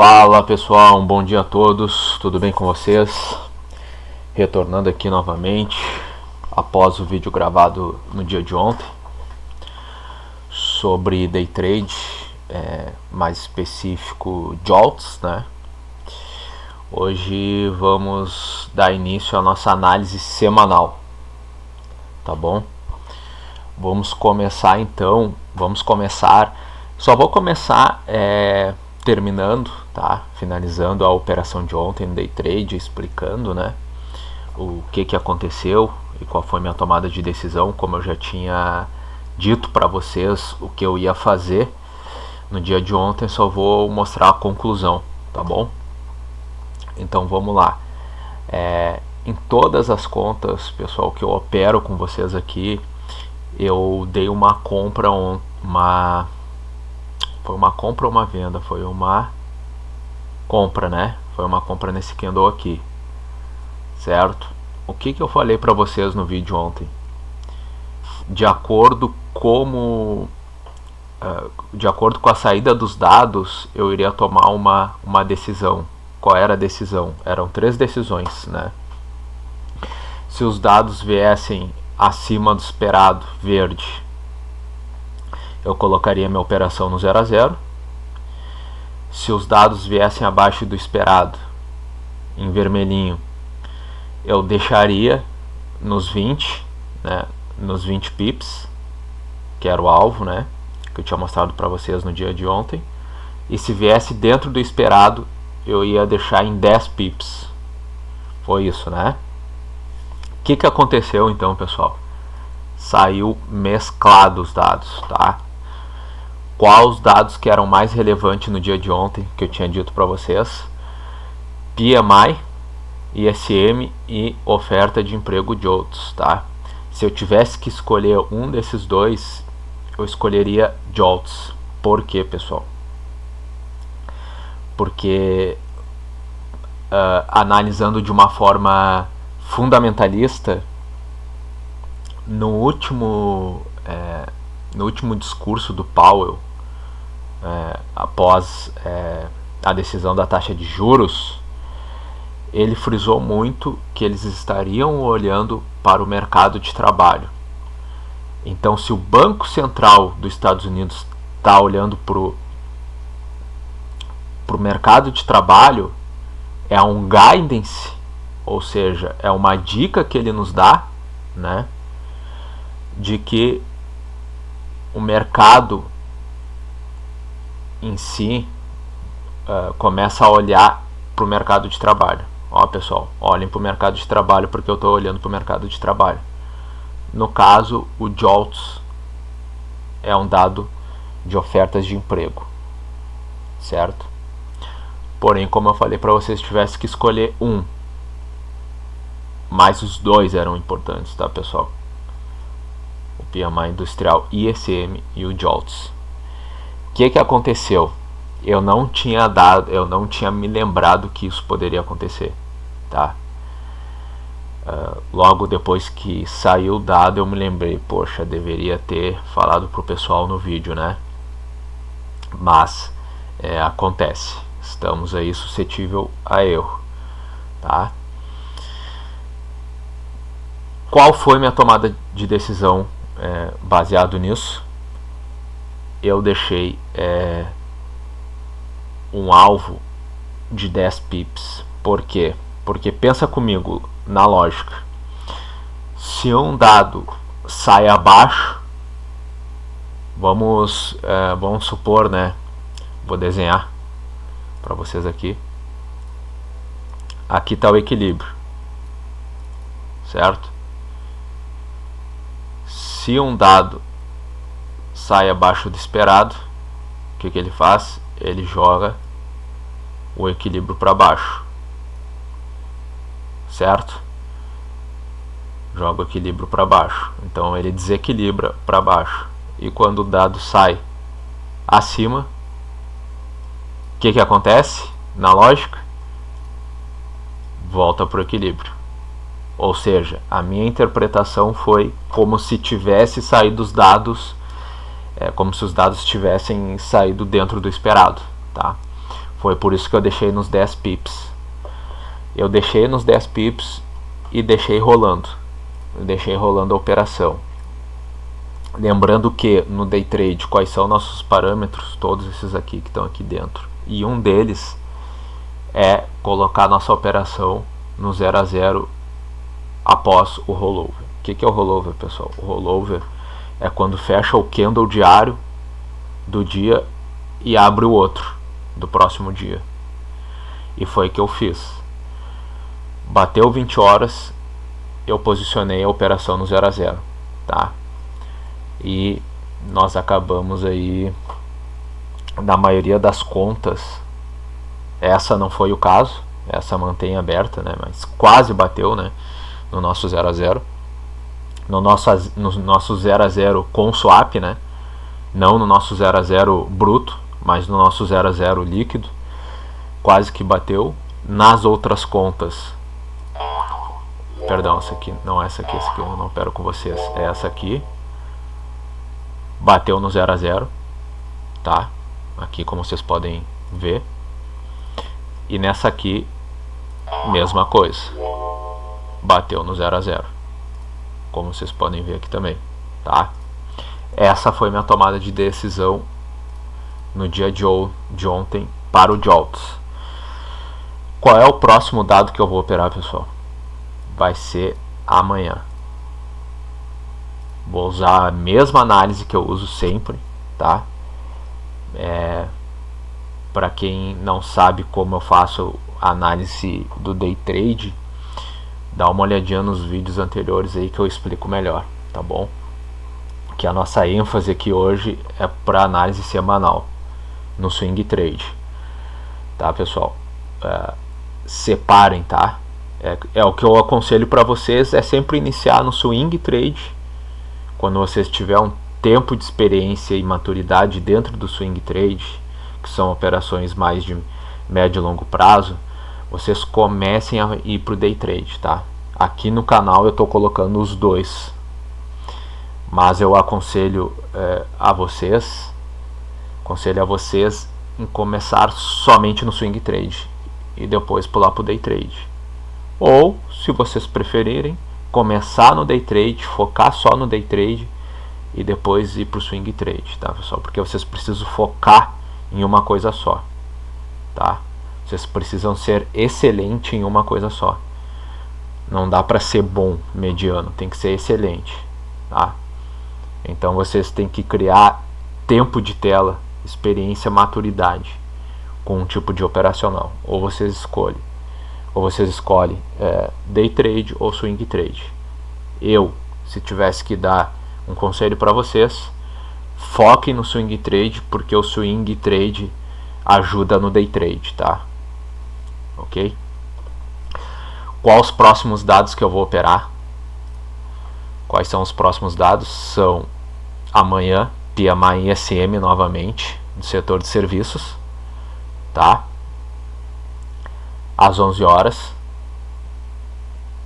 Fala pessoal, um bom dia a todos, tudo bem com vocês? Retornando aqui novamente após o vídeo gravado no dia de ontem sobre day trade, mais específico JOLTS, né? Hoje vamos dar início à nossa análise semanal, tá bom? Vamos começar então, só vou começar terminando, tá? Finalizando a operação de ontem no day trade, explicando, né, o que aconteceu e qual foi minha tomada de decisão. Como eu já tinha dito para vocês o que eu ia fazer no dia de ontem, só vou mostrar a conclusão, tá bom? Então vamos lá. Em todas as contas, pessoal, que eu opero com vocês aqui, eu dei uma compra, foi uma compra ou uma venda? Foi uma compra, né? Foi uma compra nesse candle aqui, certo? O que eu falei para vocês no vídeo ontem? De acordo com a saída dos dados, eu iria tomar uma decisão. Qual era a decisão? Eram 3 decisões, né? Se os dados viessem acima do esperado, verde, eu colocaria minha operação no 0 a 0. Se os dados viessem abaixo do esperado, em vermelhinho, eu deixaria nos 20, né, nos 20 pips, que era o alvo, né, que eu tinha mostrado para vocês no dia de ontem. E se viesse dentro do esperado, eu ia deixar em 10 pips. Foi isso, né? O que aconteceu então, pessoal? Saiu mesclado os dados, tá? Quais os dados que eram mais relevantes no dia de ontem, que eu tinha dito para vocês? PMI, ISM e oferta de emprego JOLTS, tá? Se eu tivesse que escolher um desses dois, eu escolheria JOLTS. Por quê, pessoal? Porque analisando de uma forma fundamentalista, no último discurso do Powell, após a decisão da taxa de juros, ele frisou muito que eles estariam olhando para o mercado de trabalho. Então, se o Banco Central dos Estados Unidos está olhando para o mercado de trabalho, é um guidance, ou seja, é uma dica que ele nos dá, né, de que o mercado em si começa a olhar para o mercado de trabalho. Ó, pessoal, olhem para o mercado de trabalho, porque eu estou olhando para o mercado de trabalho. No caso, o JOLTS é um dado de ofertas de emprego, certo? Porém, como eu falei para vocês, tivesse que escolher um, mas os dois eram importantes, tá, pessoal? O PMI industrial, ISM e o JOLTS. O que aconteceu? Eu não tinha me lembrado que isso poderia acontecer, tá? Logo depois que saiu o dado, eu me lembrei, poxa, deveria ter falado pro pessoal no vídeo, né? Mas acontece, estamos aí suscetível a erro, tá? Qual foi minha tomada de decisão baseado nisso? Eu deixei um alvo de 10 pips. Por quê? Porque pensa comigo na lógica. Se um dado sai abaixo, vamos supor, né? Vou desenhar para vocês aqui. Aqui está o equilíbrio, certo? Se um dado sai abaixo do esperado, o que ele faz? Ele joga o equilíbrio para baixo, certo? Joga o equilíbrio para baixo. Então ele desequilibra para baixo. E quando o dado sai acima, o que acontece? Na lógica, volta para o equilíbrio. Ou seja, a minha interpretação foi como se tivesse saído os dados, como se os dados tivessem saído dentro do esperado, tá? Foi por isso que eu deixei nos 10 pips. Eu deixei nos 10 pips e deixei rolando. Eu deixei rolando a operação. Lembrando que no day trade, quais são nossos parâmetros? Todos esses aqui que estão aqui dentro. E um deles é colocar nossa operação no 0 a 0 após o rollover. O que é o rollover, pessoal? O rollover é quando fecha o candle diário do dia e abre o outro do próximo dia. E foi o que eu fiz. Bateu 20 horas, eu posicionei a operação no 0 a 0, tá? E nós acabamos aí, na maioria das contas, essa não foi o caso, essa mantém aberta, né? Mas quase bateu, né? No nosso 0 a 0, no nosso 0 a 0 com swap, né? Não no nosso 0 a 0 bruto, mas no nosso 0 a 0 líquido, quase que bateu. Nas outras contas, perdão, essa aqui, não é essa aqui eu não opero com vocês, é essa aqui, bateu no 0 a 0, tá? Aqui, como vocês podem ver. E nessa aqui, mesma coisa, bateu no 0 a 0, como vocês podem ver aqui também, tá? Essa foi minha tomada de decisão no dia de ontem para o JOLTS. Qual é o próximo dado que eu vou operar, pessoal? Vai ser amanhã. Vou usar a mesma análise que eu uso sempre, tá? Para quem não sabe como eu faço a análise do day trade, dá uma olhadinha nos vídeos anteriores aí que eu explico melhor, tá bom? Que a nossa ênfase aqui hoje é para análise semanal no swing trade, tá, pessoal? Separem, tá? É o que eu aconselho para vocês, é sempre iniciar no swing trade quando vocês tiverem um tempo de experiência e maturidade dentro do swing trade, que são operações mais de médio e longo prazo. Vocês comecem a ir para o day trade, tá? Aqui no canal eu estou colocando os dois, mas eu aconselho a vocês em começar somente no swing trade e depois pular para o day trade. Ou, se vocês preferirem, começar no day trade, focar só no day trade e depois ir para o swing trade, tá, pessoal? Porque vocês precisam focar em uma coisa só, tá? Vocês precisam ser excelente em uma coisa só. Não dá para ser bom, mediano, tem que ser excelente, tá? Então vocês têm que criar tempo de tela, experiência, maturidade com um tipo de operacional. Ou vocês escolhem day trade ou swing trade. Eu, se tivesse que dar um conselho para vocês, foquem no swing trade, porque o swing trade ajuda no day trade, tá? Ok? Quais os próximos dados que eu vou operar? Quais são os próximos dados? São amanhã, PMI e ISM novamente, do setor de serviços, tá? Às 11 horas.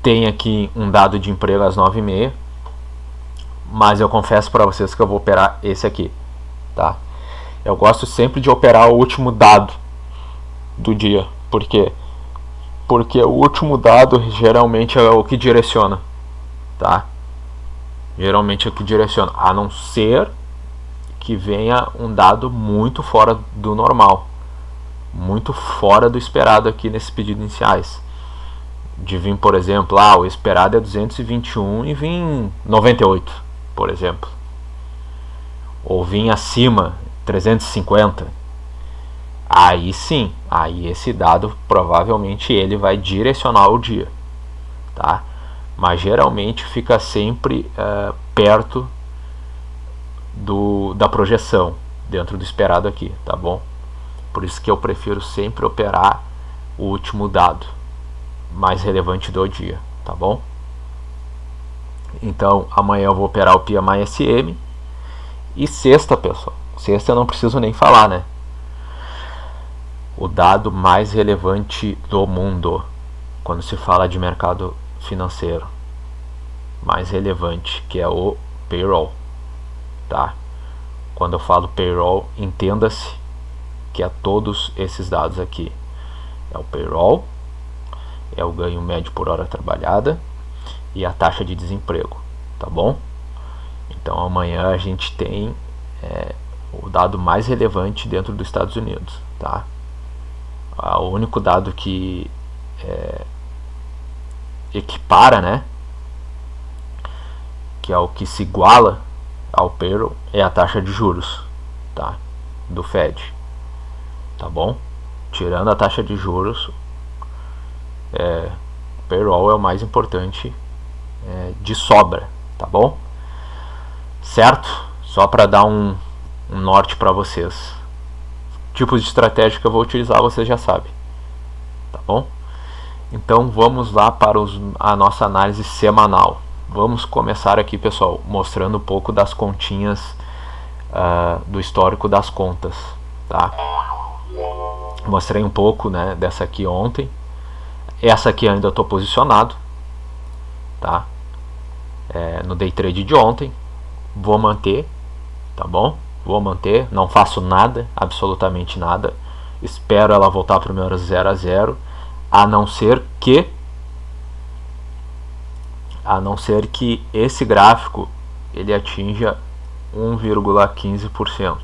Tem aqui um dado de emprego às 9h30, mas eu confesso para vocês que eu vou operar esse aqui, tá? Eu gosto sempre de operar o último dado do dia. Por quê? Porque o último dado geralmente é o que direciona, tá? Geralmente é o que direciona, a não ser que venha um dado muito fora do normal, muito fora do esperado aqui nesses pedidos iniciais. De vir, por exemplo, o esperado é 221 e vir 98, por exemplo. Ou vir acima 350. Aí sim, aí esse dado provavelmente ele vai direcionar o dia, tá? Mas geralmente fica sempre perto da projeção, dentro do esperado aqui, tá bom? Por isso que eu prefiro sempre operar o último dado mais relevante do dia, tá bom? Então amanhã eu vou operar o PMI SM. E sexta, pessoal, sexta eu não preciso nem falar, né? O dado mais relevante do mundo quando se fala de mercado financeiro, mais relevante, que é o payroll, tá? Quando eu falo payroll, entenda-se que é todos esses dados aqui. É o payroll, é o ganho médio por hora trabalhada e a taxa de desemprego, tá bom? Então amanhã a gente tem o dado mais relevante dentro dos Estados Unidos, tá? O único dado que equipara, né, que é o que se iguala ao payroll, é a taxa de juros, tá, do Fed, tá bom? Tirando a taxa de juros, o payroll é o mais importante de sobra, tá bom? Certo? Só para dar um norte para vocês. Tipos de estratégia que eu vou utilizar, vocês já sabem, tá bom? Então vamos lá para a nossa análise semanal. Vamos começar aqui, pessoal, mostrando um pouco das continhas, do histórico das contas, tá? Mostrei um pouco, né, dessa aqui ontem. Essa aqui ainda estou posicionado, tá? No day trade de ontem. Vou manter, tá bom? Vou manter, não faço nada, absolutamente nada. Espero ela voltar para o meu 0 a 0, a não ser que esse gráfico ele atinja 1,15%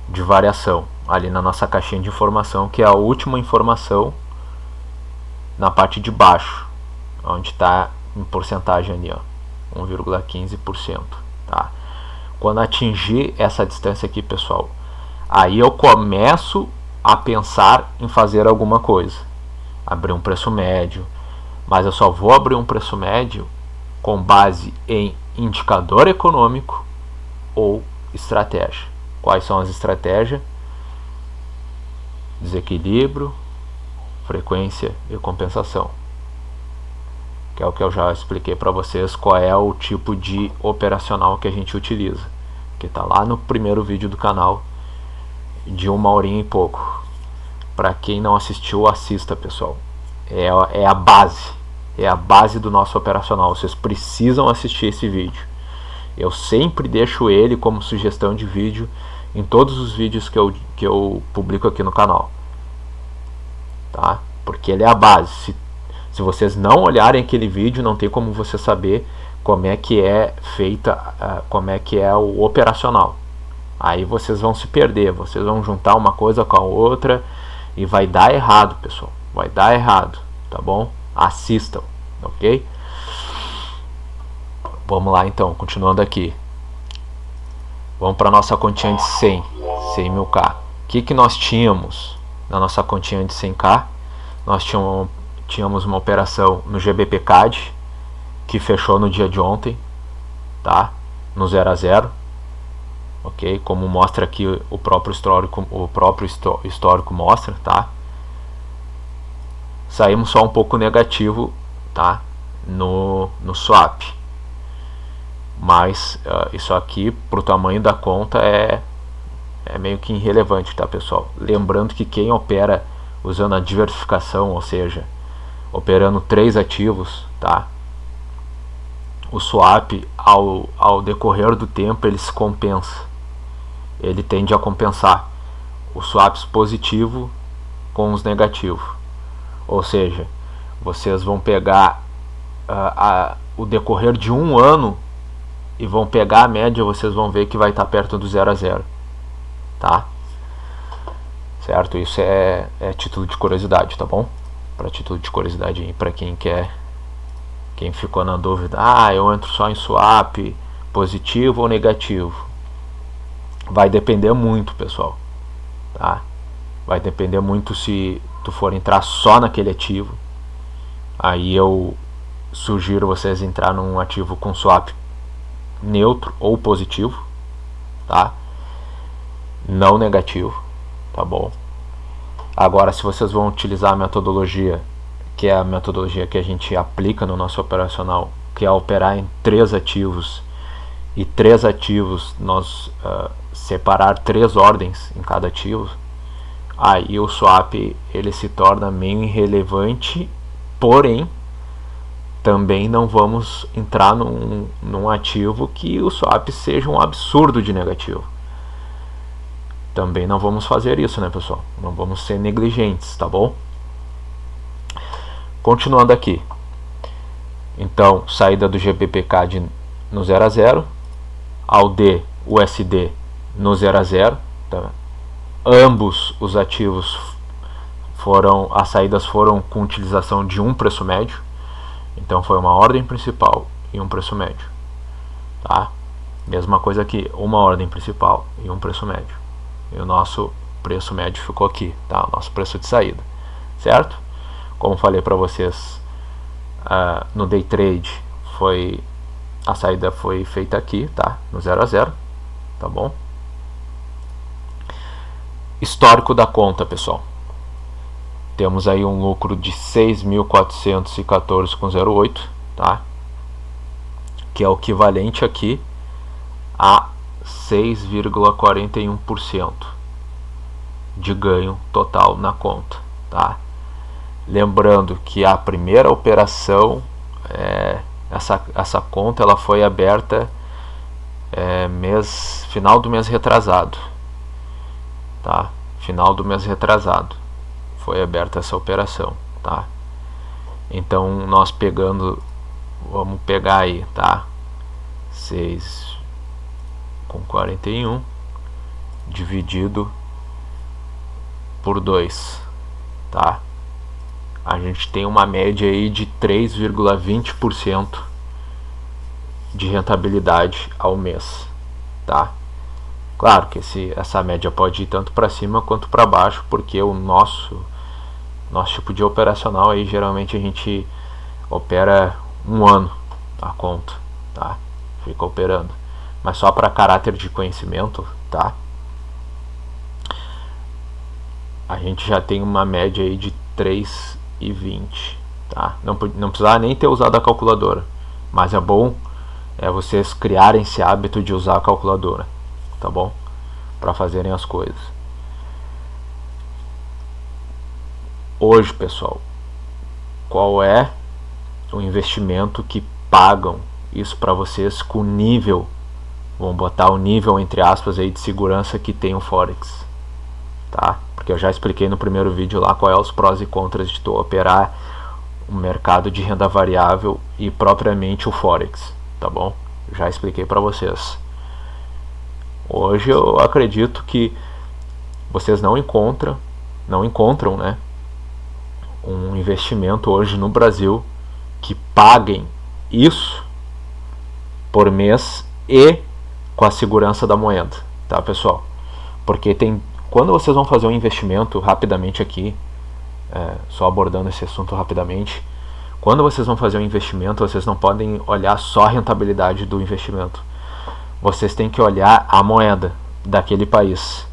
de variação ali na nossa caixinha de informação, que é a última informação na parte de baixo, onde está em porcentagem ali, ó, 1,15%, tá? Quando atingir essa distância aqui, pessoal, aí eu começo a pensar em fazer alguma coisa, abrir um preço médio, mas eu só vou abrir um preço médio com base em indicador econômico ou estratégia. Quais são as estratégias? Desequilíbrio, frequência e compensação, que é o que eu já expliquei para vocês qual é o tipo de operacional que a gente utiliza, que está lá no primeiro vídeo do canal, de 1h e pouco. Para quem não assistiu, assista, pessoal. É a base do nosso operacional. Vocês precisam assistir esse vídeo. Eu sempre deixo ele como sugestão de vídeo em todos os vídeos que eu publico aqui no canal, tá? Porque ele é a base. Se vocês não olharem aquele vídeo, não tem como você saber como é que é feita, como é que é o operacional. Aí vocês vão se perder, vocês vão juntar uma coisa com a outra e vai dar errado, pessoal. Vai dar errado, tá bom? Assistam, ok? Vamos lá então, continuando aqui. Vamos para a nossa continha de 100 mil-K. O que nós tínhamos na nossa continha de 100K? Nós tínhamos uma operação no GBP-CAD, que fechou no dia de ontem, tá? No 0 a 0, ok? Como mostra aqui o próprio histórico mostra, tá? Saímos só um pouco negativo, tá? No swap, mas isso aqui pro tamanho da conta é meio que irrelevante, tá, pessoal? Lembrando que quem opera usando a diversificação, ou seja, operando 3 ativos, tá? O swap, ao decorrer do tempo, ele se compensa. Ele tende a compensar os swaps positivos com os negativos. Ou seja, vocês vão pegar o decorrer de um ano e vão pegar a média, vocês vão ver que vai estar perto do 0 a 0, tá? Certo? Isso é título de curiosidade, tá bom? Para título de curiosidade aí, para quem ficou na dúvida, eu entro só em swap positivo ou negativo. Vai depender muito, pessoal, tá? Vai depender muito se tu for entrar só naquele ativo. Aí eu sugiro vocês entrar num ativo com swap neutro ou positivo, tá? Não negativo, tá bom? Agora, se vocês vão utilizar a metodologia, que é a metodologia que a gente aplica no nosso operacional, que é operar em 3 ativos, e 3 ativos nós separar 3 ordens em cada ativo, aí o swap ele se torna meio irrelevante, porém também não vamos entrar num ativo que o swap seja um absurdo de negativo. Também não vamos fazer isso, né, pessoal? Não vamos ser negligentes, tá bom? Continuando aqui. Então, saída do GBPCAD no 0 a 0, AUD, USD no 0 a 0, tá? Ambos os ativos as saídas foram com utilização de um preço médio. Então foi uma ordem principal e um preço médio, tá? Mesma coisa aqui, uma ordem principal e um preço médio. E o nosso preço médio ficou aqui, tá? O nosso preço de saída, certo? Como falei para vocês, no day trade a saída foi feita aqui, tá? No 0 a 0, tá bom? Histórico da conta, pessoal. Temos aí um lucro de 6.414,08, tá? Que é o equivalente aqui a 6,41% de ganho total na conta, tá? Lembrando que a primeira operação, essa conta ela foi aberta final do mês retrasado, tá? Final do mês retrasado foi aberta essa operação, tá? Então nós vamos pegar aí, tá? 6,41 dividido por 2, tá? A gente tem uma média aí de 3,20% de rentabilidade ao mês, tá? Claro que essa média pode ir tanto para cima quanto para baixo, porque o nosso tipo de operacional aí geralmente a gente opera um ano a conta, tá? Fica operando, mas só para caráter de conhecimento, tá? A gente já tem uma média aí de 3,20, tá? Não precisava nem ter usado a calculadora, mas é bom vocês criarem esse hábito de usar a calculadora, tá bom? Para fazerem as coisas. Hoje, pessoal, qual é o investimento que pagam isso para vocês com nível, vamos botar o nível entre aspas aí de segurança que tem o Forex, tá? Porque eu já expliquei no primeiro vídeo lá qual é os prós e contras de tu operar o mercado de renda variável e propriamente o Forex, tá bom? Já expliquei para vocês. Hoje eu acredito que vocês não encontram, né, um investimento hoje no Brasil que paguem isso por mês e com a segurança da moeda, tá, pessoal? Porque quando vocês vão fazer um investimento, rapidamente aqui, só abordando esse assunto rapidamente, quando vocês vão fazer um investimento, vocês não podem olhar só a rentabilidade do investimento. Vocês têm que olhar a moeda daquele país.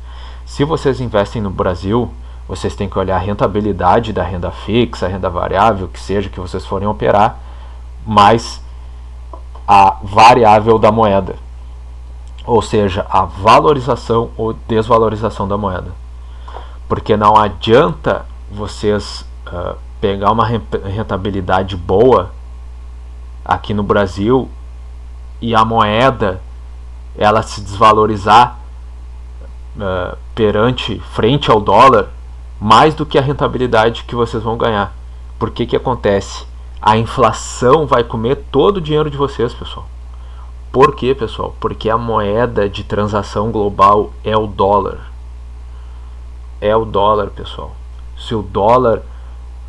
Se vocês investem no Brasil, vocês têm que olhar a rentabilidade da renda fixa, a renda variável, que seja que vocês forem operar, mais a variável da moeda, ou seja, a valorização ou desvalorização da moeda. Porque não adianta vocês pegar uma rentabilidade boa aqui no Brasil e a moeda ela se desvalorizar frente ao dólar mais do que a rentabilidade que vocês vão ganhar. Por que acontece? A inflação vai comer todo o dinheiro de vocês, pessoal. Por quê, pessoal? Porque a moeda de transação global é o dólar. É o dólar, pessoal. Se o dólar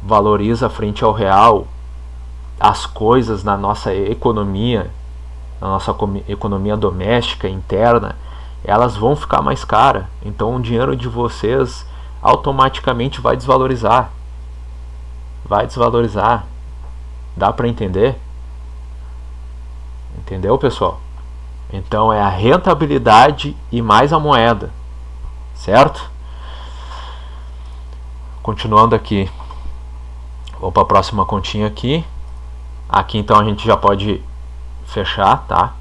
valoriza frente ao real, as coisas na nossa economia, na nossa economia doméstica, interna, elas vão ficar mais caras. Então o dinheiro de vocês automaticamente vai desvalorizar. Vai desvalorizar. Dá para entender? Entendeu, pessoal? Então é a rentabilidade e mais a moeda, certo? Continuando aqui, vamos para a próxima continha aqui. Aqui então a gente já pode fechar, tá?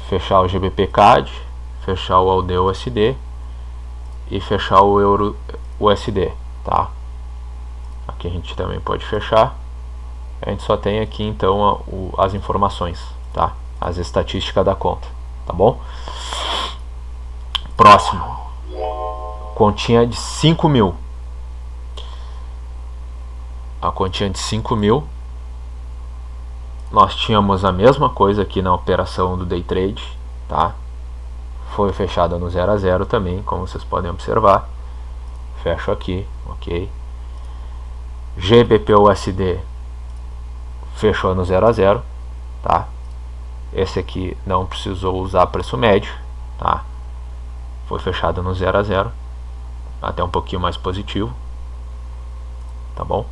Fechar o GBPCAD, fechar o AUD USD e fechar o Euro USD, tá? Aqui a gente também pode fechar. A gente só tem aqui então as informações, tá? As estatísticas da conta, tá bom? próximo, continha de 5 mil. A continha de 5 mil, nós tínhamos a mesma coisa aqui na operação do day trade, tá? Foi fechada no 0 a 0 também, como vocês podem observar. Fecho aqui, ok. GBP/USD fechou no 0 a 0, tá? Esse aqui não precisou usar preço médio, tá? Foi fechado no 0 a 0, até um pouquinho mais positivo, tá bom?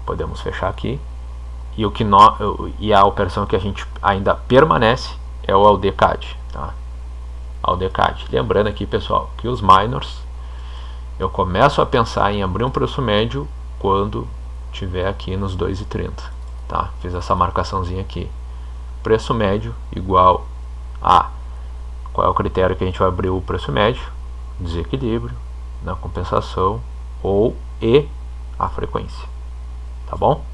Podemos fechar aqui. E e a operação que a gente ainda permanece é o AUD/CAD, tá? AUD/CAD. Lembrando aqui, pessoal, que os minors eu começo a pensar em abrir um preço médio quando tiver aqui nos 2,30, tá? Fiz essa marcaçãozinha aqui. Preço médio igual a qual é o critério que a gente vai abrir o preço médio? Desequilíbrio, na compensação ou a frequência, tá bom?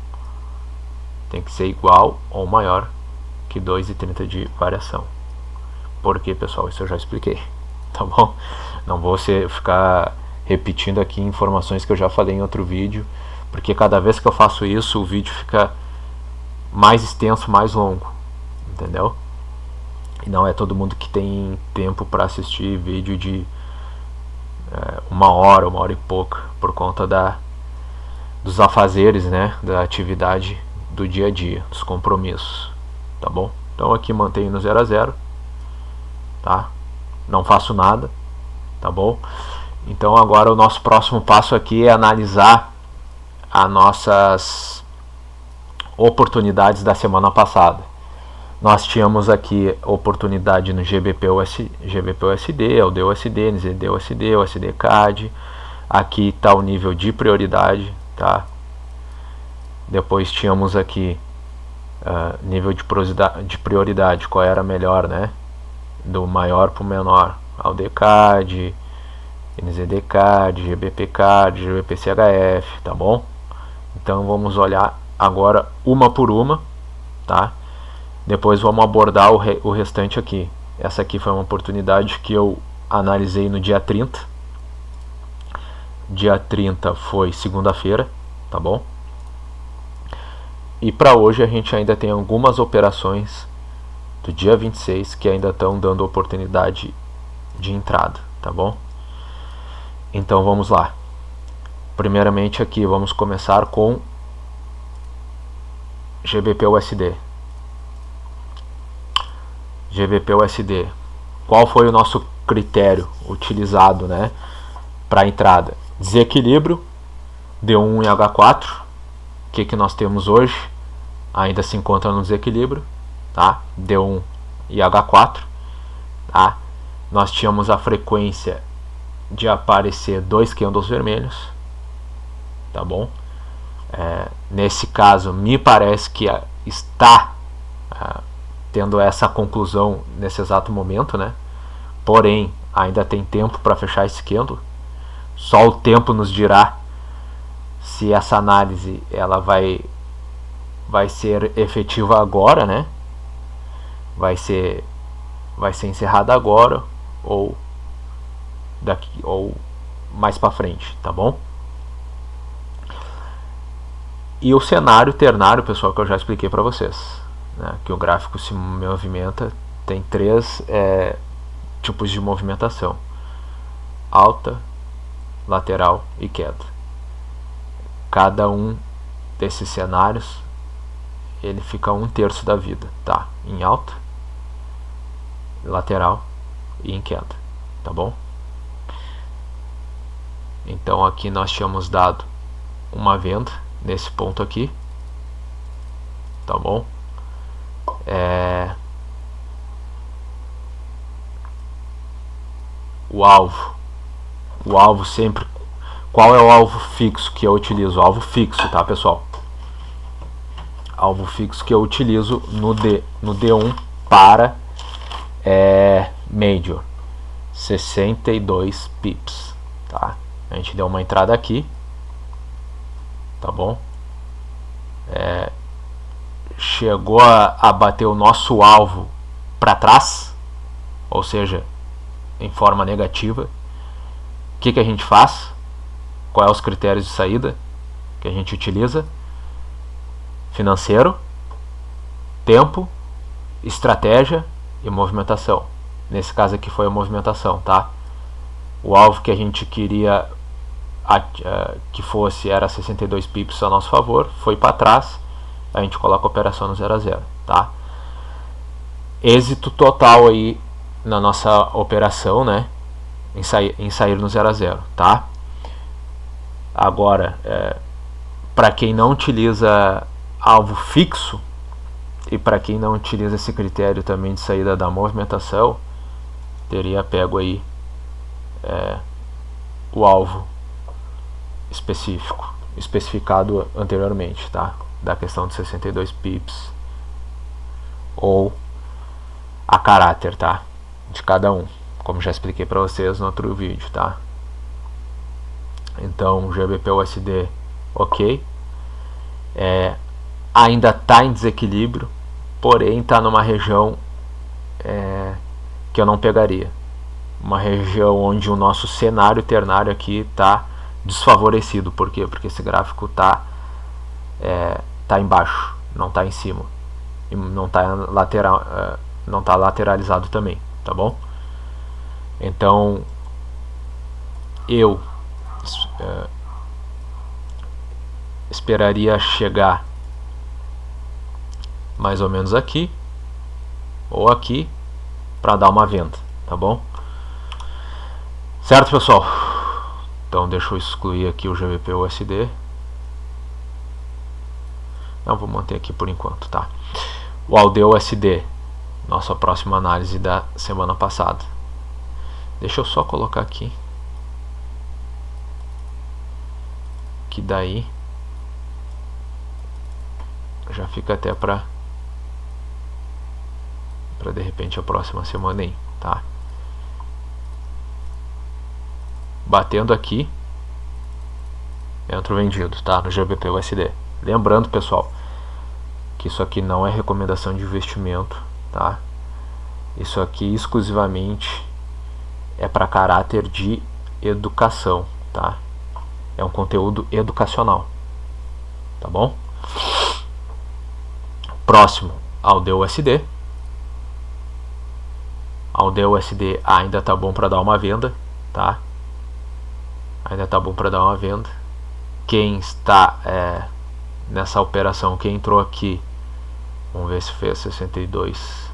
Tem que ser igual ou maior que 2,30 de variação. Por quê, pessoal? Isso eu já expliquei, tá bom? Não vou ficar repetindo aqui informações que eu já falei em outro vídeo, porque cada vez que eu faço isso o vídeo fica mais extenso, mais longo, entendeu? E não é todo mundo que tem tempo para assistir vídeo de 1 hora e pouca, por conta dos afazeres, né, da atividade do dia a dia, dos compromissos, tá bom? Então aqui mantenho no 0 a 0, tá? Não faço nada, tá bom? Então agora o nosso próximo passo aqui é analisar as nossas oportunidades da semana passada. Nós tínhamos aqui oportunidade no GBP/USD, AUD/USD, NZD/USD, USD/CAD. Aqui está o nível de prioridade, tá? Depois tínhamos aqui nível de prioridade, qual era melhor, né? Do maior para o menor, AUD/CAD, NZD/CAD, GBP/CAD, GBP/CHF, tá bom? Então vamos olhar agora uma por uma, tá? Depois vamos abordar o restante aqui. Essa aqui foi uma oportunidade que eu analisei no dia 30. Dia 30 foi segunda-feira, tá bom? E para hoje a gente ainda tem algumas operações do dia 26 que ainda estão dando oportunidade de entrada, tá bom? Então vamos lá. Primeiramente aqui vamos começar com GBP/USD. GBP/USD. Qual foi o nosso critério utilizado, né, para entrada? Desequilíbrio, D1 e H4. O que nós temos hoje? Ainda se encontra no desequilíbrio, tá? D1 e H4, tá? Nós tínhamos a frequência de aparecer 2 candles vermelhos, tá bom? Nesse caso me parece que está tendo essa conclusão nesse exato momento, né? Porém ainda tem tempo para fechar esse candle. Só o tempo nos dirá se essa análise ela vai ser efetiva agora, né? Vai ser encerrada agora ou mais para frente, tá bom? E o cenário ternário, pessoal, que eu já expliquei para vocês, né? Que o gráfico se movimenta, tem 3 tipos de movimentação: alta, lateral e queda. Cada um desses cenários ele fica 1/3 da vida, tá? Em alta, lateral e em queda, tá bom? Então aqui nós tínhamos dado uma venda nesse ponto aqui, tá bom? O alvo sempre, qual é o alvo fixo que eu utilizo? O alvo fixo, tá, pessoal? Alvo fixo que eu utilizo no D1 para Major, 62 pips, tá? A gente deu uma entrada aqui, tá bom? Chegou a bater o nosso alvo para trás, ou seja, em forma negativa, o que a gente faz? Qual é os critérios de saída que a gente utiliza? Financeiro, tempo, estratégia e movimentação. Nesse caso aqui foi a movimentação, tá? O alvo que a gente queria que fosse era 62 pips a nosso favor, foi para trás, a gente coloca a operação no 0 a 0, tá? Êxito total aí na nossa operação, né? Em sair no 0 a 0, tá? Agora, para quem não utiliza alvo fixo e para quem não utiliza esse critério também de saída da movimentação, teria pego aí o alvo especificado anteriormente, tá? Da questão de 62 pips ou a caráter, tá? De cada um, como já expliquei para vocês no outro vídeo, tá? Então, GBP/USD, ok, ainda está em desequilíbrio, porém está numa região que eu não pegaria, uma região onde o nosso cenário ternário aqui está desfavorecido. Por quê? Porque esse gráfico está embaixo, não está em cima, e não está lateralizado também, tá bom? Então eu esperaria chegar mais ou menos aqui ou aqui para dar uma venda, tá bom? Certo, pessoal? Então deixa eu excluir aqui o GBP/USD. Não, vou manter aqui por enquanto, tá? O AUD/USD, nossa próxima análise da semana passada. Deixa eu só colocar aqui, que daí já fica até para de repente a próxima semana aí, tá? Batendo aqui, entra o vendido, tá? No GBP/USD. Lembrando, pessoal, que isso aqui não é recomendação de investimento, tá? Isso aqui exclusivamente é para caráter de educação, tá? É um conteúdo educacional, tá bom? Próximo, AUD/USD. AUD/USD ainda tá bom para dar uma venda, tá? Ainda tá bom para dar uma venda. Quem está nessa operação, quem entrou aqui, vamos ver se fez 62,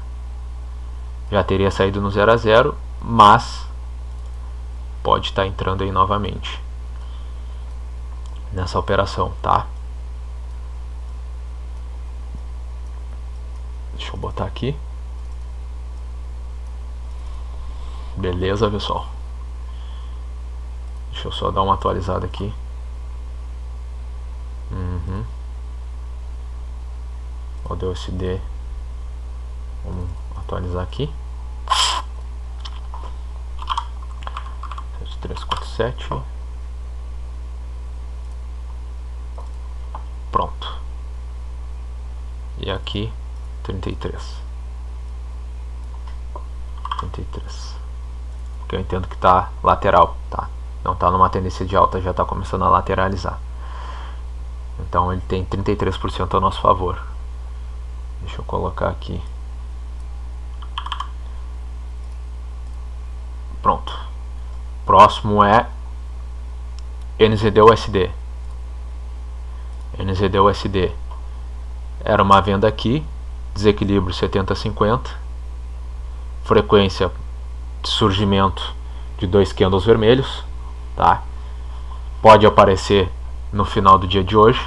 já teria saído no 0 a 0, mas pode estar entrando aí novamente nessa operação, tá? Deixa eu botar aqui. Beleza, pessoal? Deixa eu só dar uma atualizada aqui. AUD/USD, vamos atualizar aqui. 7347. Pronto. E aqui 33. Porque eu entendo que tá lateral, tá? Não tá numa tendência de alta, já tá começando a lateralizar. Então ele tem 33% a nosso favor. Deixa eu colocar aqui. Pronto. Próximo é NZD/USD. NZD/USD era uma venda aqui, desequilíbrio 70-50, frequência de surgimento de 2 candles vermelhos, tá? Pode aparecer no final do dia de hoje,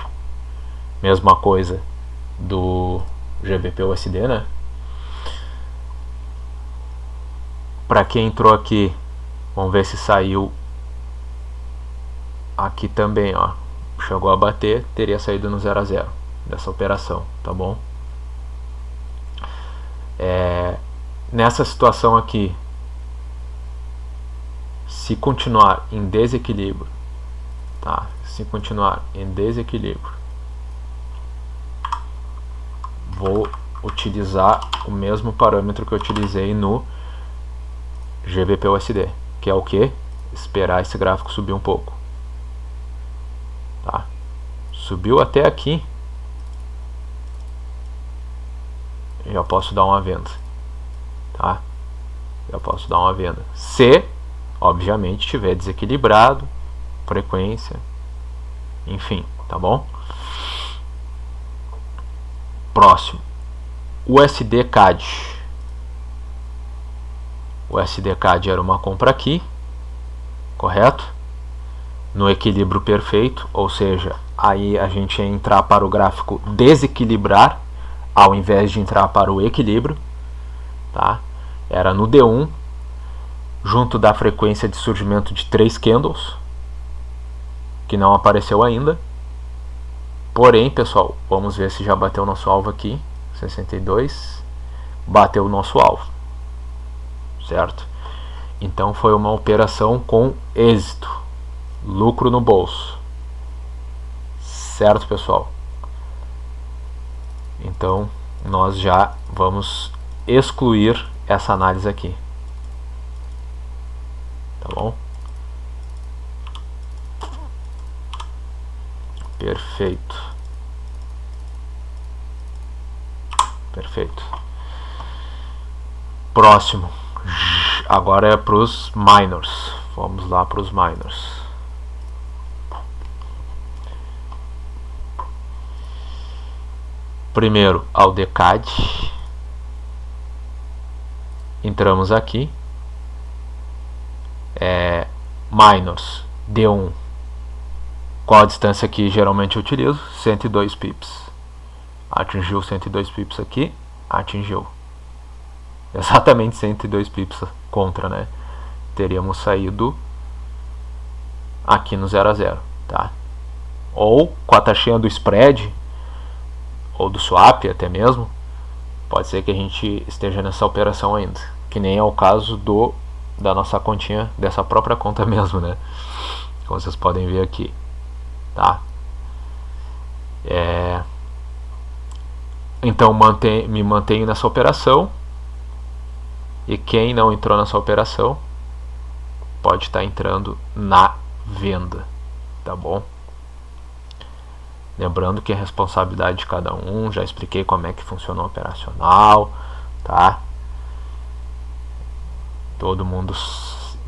mesma coisa do GBP/USD, né? Para quem entrou aqui, vamos ver se saiu aqui também, ó. Chegou a bater, teria saído no 0 a 0 dessa operação, tá bom? Nessa situação aqui, se continuar em desequilíbrio, tá? Se continuar em desequilíbrio, vou utilizar o mesmo parâmetro que eu utilizei no GBP/USD, que é o que? Esperar esse gráfico subir um pouco, tá? Subiu até aqui, já posso dar uma venda, tá? Já posso dar uma venda, se obviamente estiver desequilibrado, frequência, enfim, tá bom? Próximo, USD CAD. O USD CAD era uma compra aqui, correto? No equilíbrio perfeito, ou seja, aí a gente ia entrar para o gráfico desequilibrar, ao invés de entrar para o equilíbrio, tá? Era no D1, junto da frequência de surgimento de 3 candles, que não apareceu ainda. Porém, pessoal, vamos ver se já bateu o nosso alvo aqui, 62, bateu o nosso alvo, certo? Então foi uma operação com êxito, lucro no bolso, certo, pessoal? Então nós já vamos excluir essa análise aqui, tá bom? Perfeito. Perfeito. Próximo. Agora é para os minors. Vamos lá para os minors. Primeiro, ao decade. Entramos aqui. Minors. D1. Qual a distância que geralmente eu utilizo? 102 pips. Atingiu 102 pips aqui. Atingiu. Exatamente 102 pips contra, né? Teríamos saído aqui no 0 a 0, tá? Ou com a taxinha do spread, ou do swap até mesmo, pode ser que a gente esteja nessa operação ainda, que nem é o caso da nossa continha, dessa própria conta mesmo, né? Como vocês podem ver aqui, tá? Então me mantenho nessa operação, e quem não entrou nessa operação pode estar entrando na venda, tá bom? Lembrando que é responsabilidade de cada um, já expliquei como é que funciona o operacional, tá? Todo mundo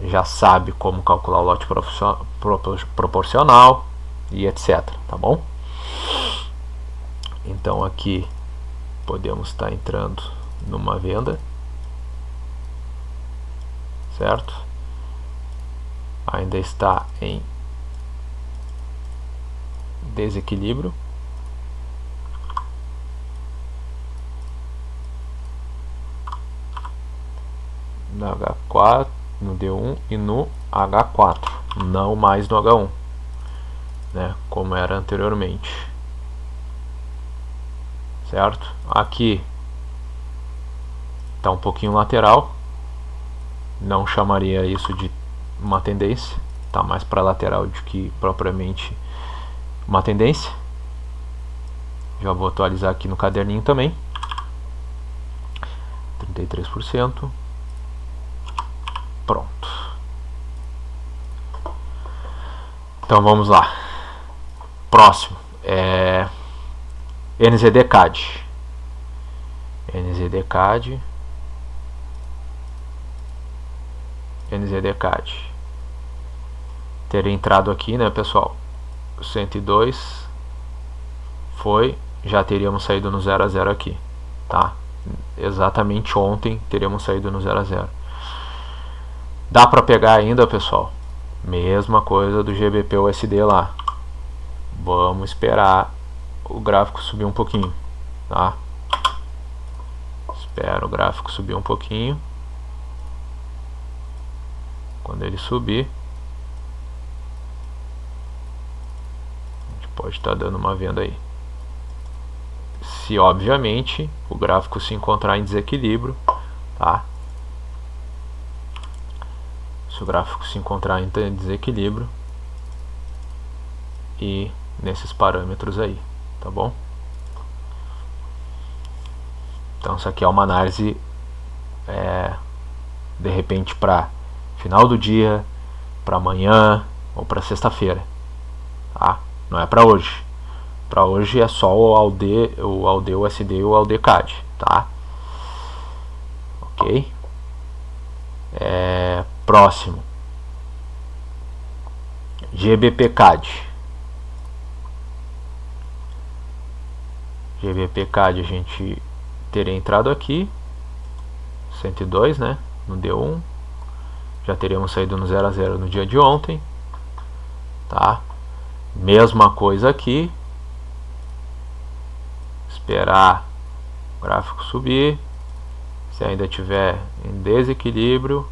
já sabe como calcular o lote proporcional e etc, tá bom? Então aqui podemos estar entrando numa venda, certo? Ainda está em desequilíbrio. No H4, no D1 e no H4, não mais no H1, né, como era anteriormente, certo? Aqui está um pouquinho lateral, não chamaria isso de uma tendência, está mais para lateral do que propriamente uma tendência. Já vou atualizar aqui no caderninho também. 33%. Pronto. Então vamos lá. Próximo é NZD CAD. NZD CAD. NZD CAD. Teria entrado aqui, né, pessoal? 102 foi, já teríamos saído no 0 a 0 aqui, tá? Exatamente ontem teríamos saído no 0 a 0. Dá para pegar ainda, pessoal? Mesma coisa do GBP/USD lá. Vamos esperar o gráfico subir um pouquinho, tá? Espera o gráfico subir um pouquinho. Quando ele subir, pode estar dando uma venda aí. Se obviamente o gráfico se encontrar em desequilíbrio, tá? Se o gráfico se encontrar em desequilíbrio e nesses parâmetros aí, tá bom? Então isso aqui é uma análise de repente para final do dia, para amanhã ou para sexta-feira, tá? Não é para hoje. Para hoje é só o AUD, USD e o AUD CAD, tá? Ok? Próximo, GBP CAD. GBP CAD a gente teria entrado aqui 102, né, no D1, já teríamos saído no 0 a 0 no dia de ontem, tá? Mesma coisa aqui, esperar o gráfico subir, se ainda tiver em desequilíbrio,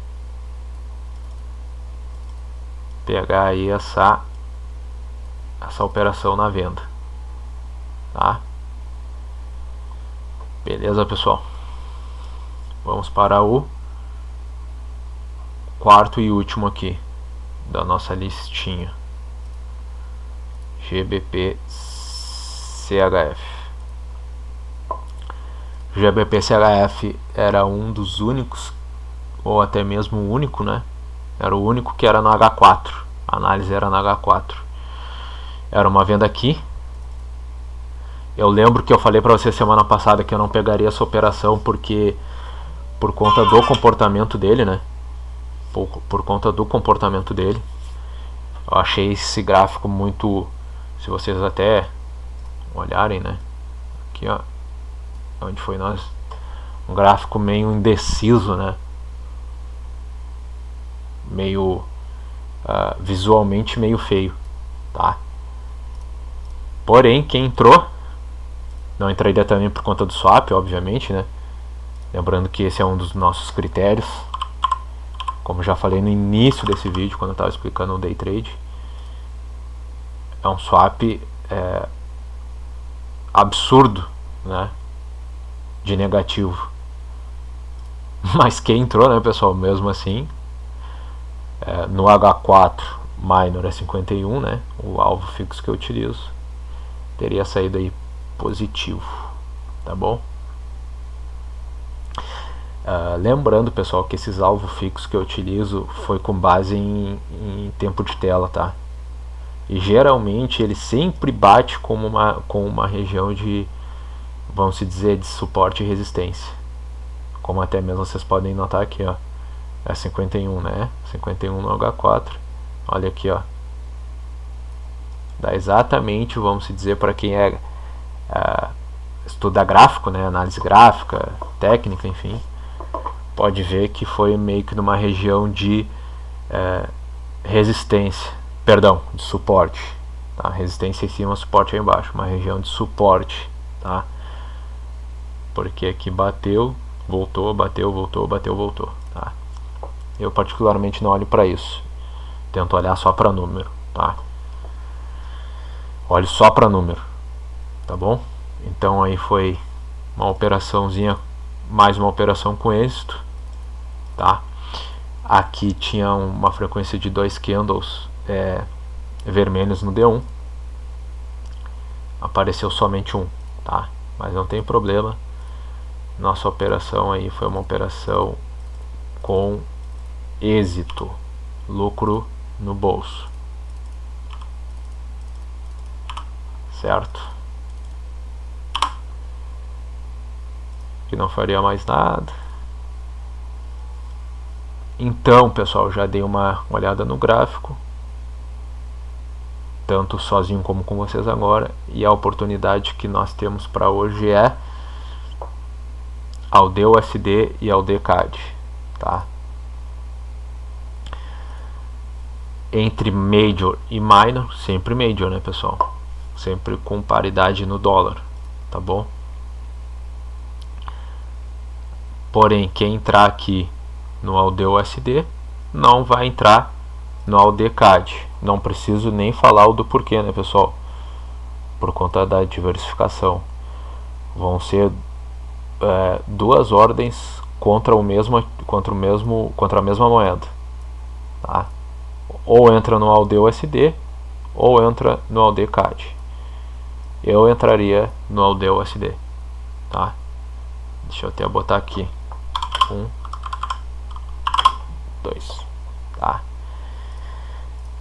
pegar aí essa operação na venda, tá? Beleza, pessoal? Vamos para o quarto e último aqui da nossa listinha, GBP CHF. O GBP CHF era um dos únicos, ou até mesmo o único, né? Era o único que era no H4. A análise era no H4. Era uma venda aqui. Eu lembro que eu falei para você semana passada que eu não pegaria essa operação porque por conta do comportamento dele, né? Por conta do comportamento dele. Eu achei esse gráfico muito, se vocês até olharem, né? Aqui, ó, onde foi nós, um gráfico meio indeciso, né? Meio visualmente meio feio, tá? Porém, quem entrou, não entraria também por conta do swap, obviamente, né? Lembrando que esse é um dos nossos critérios, como já falei no início desse vídeo, quando eu estava explicando o day trade. É um swap absurdo, né, de negativo. Mas quem entrou, né, pessoal, mesmo assim, no H4 minor é 51, né, o alvo fixo que eu utilizo, teria saído aí positivo, tá bom? Lembrando, pessoal, que esses alvos fixos que eu utilizo foi com base em tempo de tela, tá? E geralmente ele sempre bate com uma região de, vamos dizer, de suporte e resistência. Como até mesmo vocês podem notar aqui, ó. É 51, né? 51 no H4. Olha aqui, ó. Dá exatamente, vamos dizer, para quem estuda gráfico, né? Análise gráfica, técnica, enfim. Pode ver que foi meio que numa região de resistência, perdão, de suporte, tá? Resistência em cima, suporte aí embaixo, uma região de suporte, tá? Porque aqui bateu, voltou, bateu, voltou, bateu, voltou, tá? Eu particularmente não olho para isso, tento olhar só para número, tá? Olho só para número, tá bom? Então aí foi uma operaçãozinha, mais uma operação com êxito, tá? Aqui tinha uma frequência de 2 candles vermelhos no D1, apareceu somente um, tá? Mas não tem problema, nossa operação aí foi uma operação com êxito, lucro no bolso, certo? Que não faria mais nada. Então, pessoal, já dei uma olhada no gráfico, tanto sozinho como com vocês agora, e a oportunidade que nós temos para hoje é AUD USD e AUD CAD, tá? Entre major e minor, sempre major, né, pessoal? Sempre com paridade no dólar, tá bom? Porém, quem entrar aqui no AUD USD não vai entrar no AUD CAD. Não preciso nem falar o do porquê, né, pessoal? Por conta da diversificação. Vão ser duas ordens contra a mesma moeda, tá? Ou entra no AUD USD ou entra no AUD CAD. Eu entraria no AUD USD, tá? Deixa eu até botar aqui 1, 2, tá?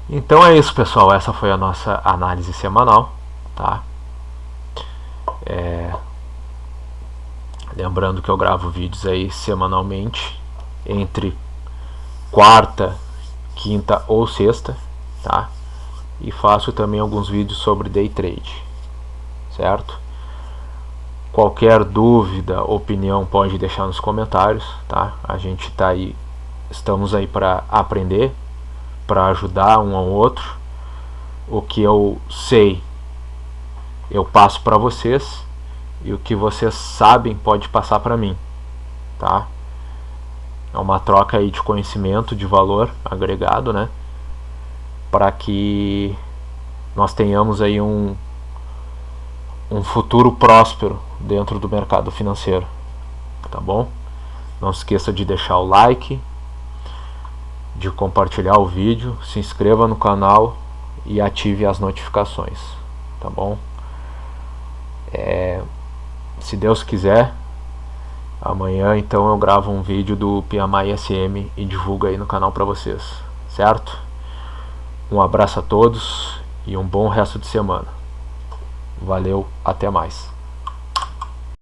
Então é isso, pessoal, essa foi a nossa análise semanal, tá? Lembrando que eu gravo vídeos aí semanalmente, entre quarta, quinta ou sexta, tá? E faço também alguns vídeos sobre day trade, certo? Qualquer dúvida, opinião, pode deixar nos comentários, tá? A gente tá aí, estamos aí para aprender, para ajudar um ao outro. O que eu sei, eu passo para vocês, e o que vocês sabem pode passar para mim, tá? É uma troca aí de conhecimento, de valor agregado, né? Para que nós tenhamos aí um futuro próspero dentro do mercado financeiro, tá bom? Não se esqueça de deixar o like, de compartilhar o vídeo, se inscreva no canal e ative as notificações, tá bom? Se Deus quiser, amanhã então eu gravo um vídeo do PMI SM e divulgo aí no canal para vocês, certo? Um abraço a todos e um bom resto de semana. Valeu, até mais.